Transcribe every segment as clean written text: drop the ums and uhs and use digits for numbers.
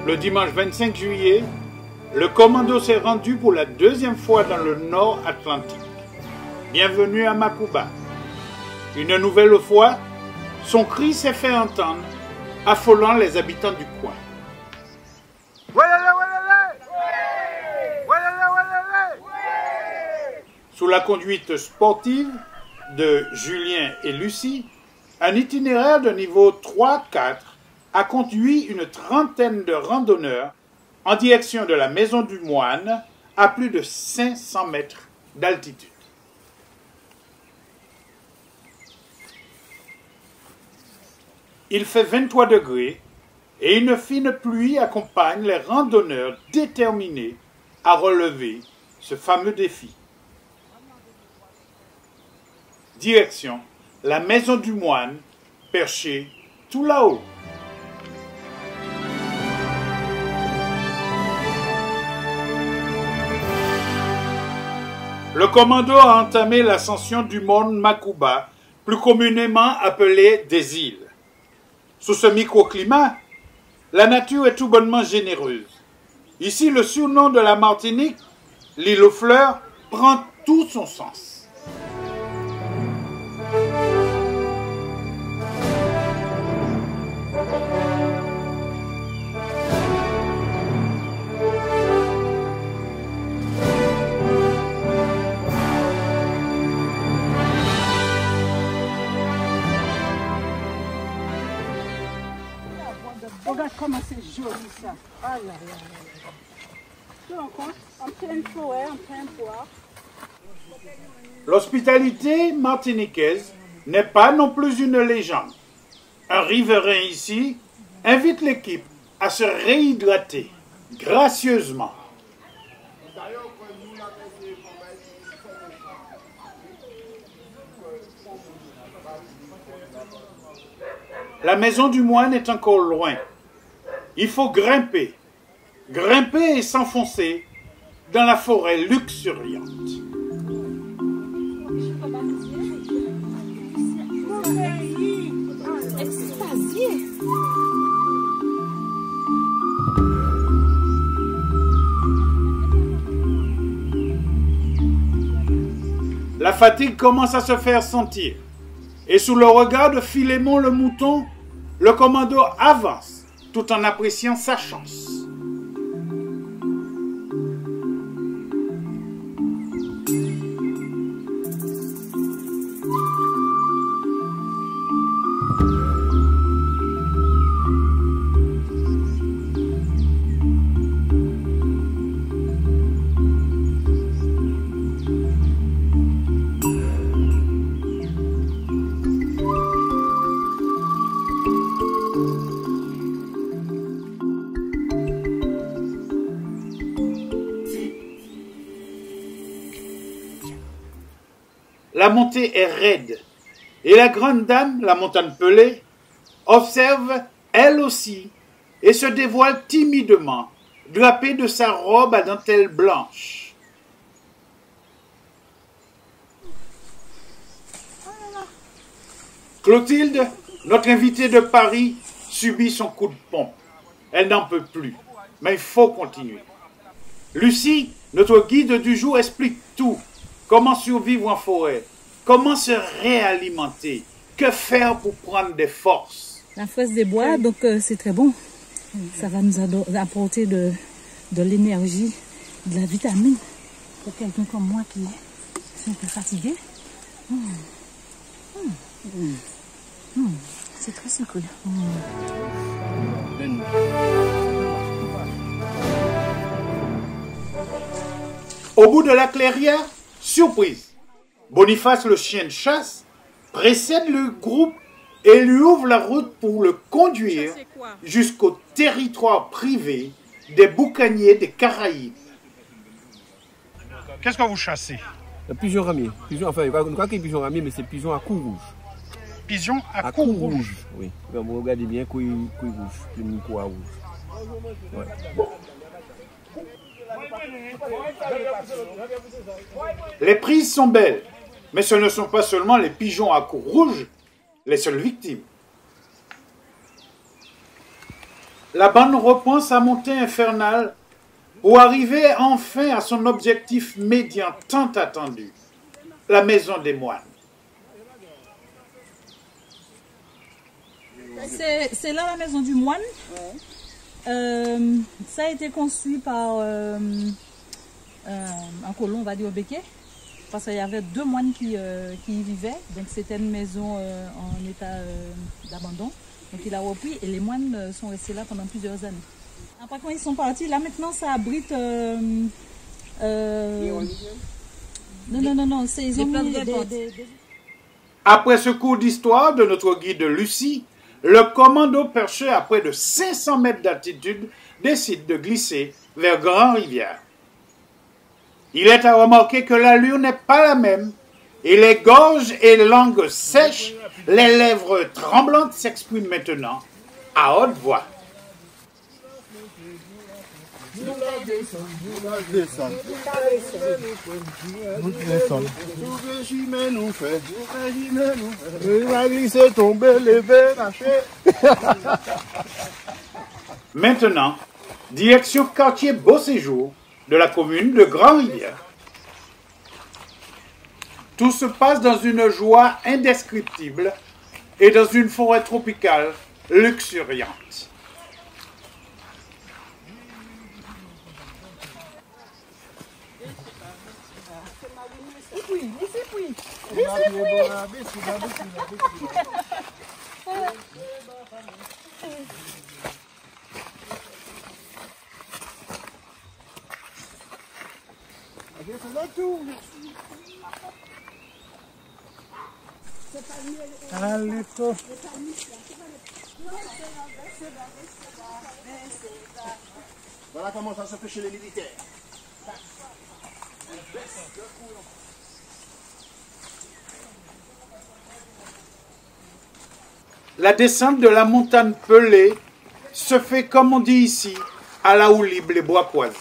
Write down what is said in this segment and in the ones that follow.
Le dimanche 25 juillet, le commando s'est rendu pour la deuxième fois dans le nord Atlantique. Bienvenue à Macouba. Une nouvelle fois, son cri s'est fait entendre, affolant les habitants du coin. Sous la conduite sportive de Julien et Lucie, un itinéraire de niveau 3-4 a conduit une trentaine de randonneurs en direction de la Maison du Moine à plus de 500 mètres d'altitude. Il fait 23 degrés et une fine pluie accompagne les randonneurs déterminés à relever ce fameux défi. Direction la Maison du Moine, perchée tout là-haut. Le commando a entamé l'ascension du mont Macouba, plus communément appelé des îles. Sous ce microclimat, la nature est tout bonnement généreuse. Ici, le surnom de la Martinique, l'île aux fleurs, prend tout son sens. Regarde comment c'est joli ça. Ah là là là. Tu rends compte? En pleine forêt, en plein bois. L'hospitalité martiniquaise n'est pas non plus une légende. Un riverain ici invite l'équipe à se réhydrater gracieusement. La Maison du Moine est encore loin. Il faut grimper et s'enfoncer dans la forêt luxuriante. La fatigue commence à se faire sentir. Et sous le regard de Philémon le mouton, le commando avance tout en appréciant sa chance. La montée est raide et la grande dame, la montagne pelée, observe elle aussi et se dévoile timidement, drapée de sa robe à dentelle blanche. Clotilde, notre invitée de Paris, subit son coup de pompe. Elle n'en peut plus, mais il faut continuer. Lucie, notre guide du jour, explique tout. Comment survivre en forêt? Comment se réalimenter? Que faire pour prendre des forces? La fraise des bois, donc c'est très bon. Ça va nous apporter de l'énergie, de la vitamine. Pour quelqu'un comme moi qui est un peu fatigué. C'est très sucré. Au bout de la clairière, surprise! Boniface, le chien de chasse, précède le groupe et lui ouvre la route pour le conduire jusqu'au territoire privé des boucaniers des Caraïbes. Qu'est-ce que vous chassez? Le pigeon ramier. Enfin, je crois qu'il y a pigeon ramier, mais c'est pigeon à cou rouge. Pigeon à cou rouge? Oui. Vous regardez bien, couille rouge, une cou à rouge. Ouais. Les prises sont belles. Mais ce ne sont pas seulement les pigeons à cou rouge les seules victimes. La bande reprend sa montée infernale pour arriver enfin à son objectif médian tant attendu, la maison des moines. C'est là la maison du moine. Ça a été construit par un colon, on va dire au Béquet, parce qu'il y avait 2 moines qui y vivaient. Donc c'était une maison en état d'abandon. Donc il a repris et les moines sont restés là pendant plusieurs années. Après quand ils sont partis, là maintenant ça abrite... non, c'est ils ont mis des... Après ce cours d'histoire de notre guide Lucie, le commando perché à près de 500 mètres d'altitude décide de glisser vers Grand-Rivière. Il est à remarquer que l'allure n'est pas la même et les gorges et langues sèches, les lèvres tremblantes s'expriment maintenant à haute voix. Maintenant, direction quartier Beau Séjour de la commune de Grand-Rivière. Tout se passe dans une joie indescriptible et dans une forêt tropicale luxuriante. Voilà comment ça se fait chez les militaires. La descente de la montagne Pelée se fait, comme on dit ici, à la houlible les bois croisés.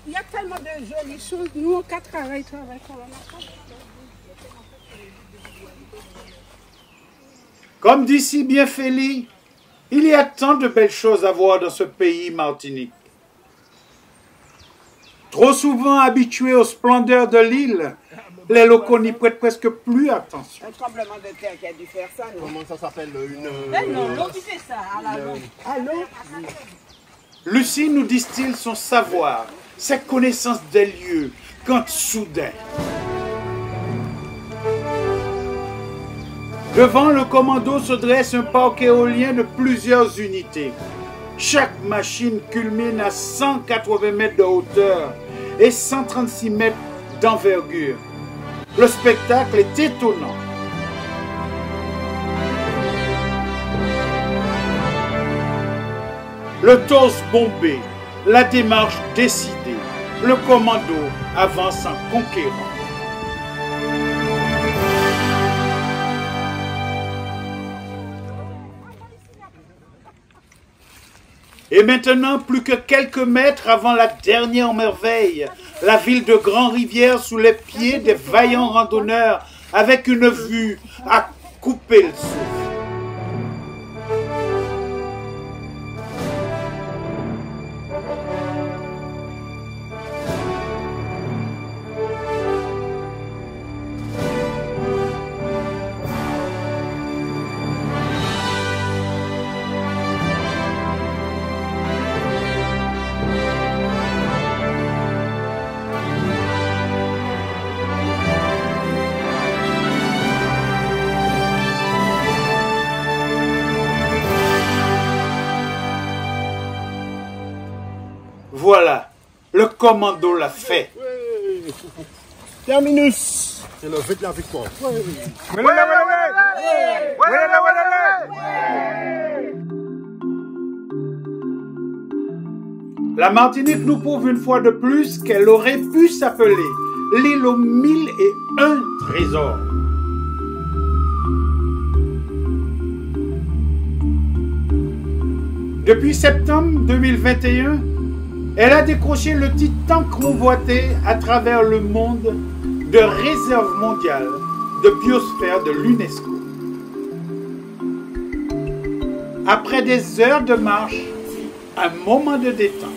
Il y a tellement de jolies choses. Nous, on travaille. Comme dit si bien Félix, il y a tant de belles choses à voir dans ce pays Martinique. Trop souvent habitués aux splendeurs de l'île, les locaux n'y prêtent presque plus attention. Un tremblement de terre qui a dû faire ça, non? Comment ça s'appelle Non, l'eau qui fait ça, à l'eau. À l'eau. Lucie nous distille son savoir, sa connaissance des lieux, quand soudain. Devant le commando se dresse un parc éolien de plusieurs unités. Chaque machine culmine à 180 mètres de hauteur et 136 mètres d'envergure. Le spectacle est étonnant. Le torse bombé, la démarche décidée, le commando avance en conquérant. Et maintenant, plus que quelques mètres avant la dernière merveille, la ville de Grand-Rivière sous les pieds des vaillants randonneurs, avec une vue à couper le souffle. Voilà, le commando l'a fait. Oui. Terminus. C'est le fait de la victoire. Oui. La Martinique nous prouve une fois de plus qu'elle aurait pu s'appeler l'île aux 1001 trésors. Depuis septembre 2021, elle a décroché le titre tant convoité à travers le monde de réserve mondiale de biosphère de l'UNESCO. Après des heures de marche, un moment de détente.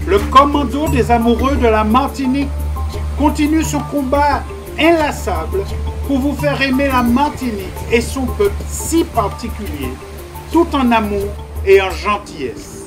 Le commando des amoureux de la Martinique continue son combat inlassable pour vous faire aimer la Martinique et son peuple si particulier, tout en amour et en gentillesse.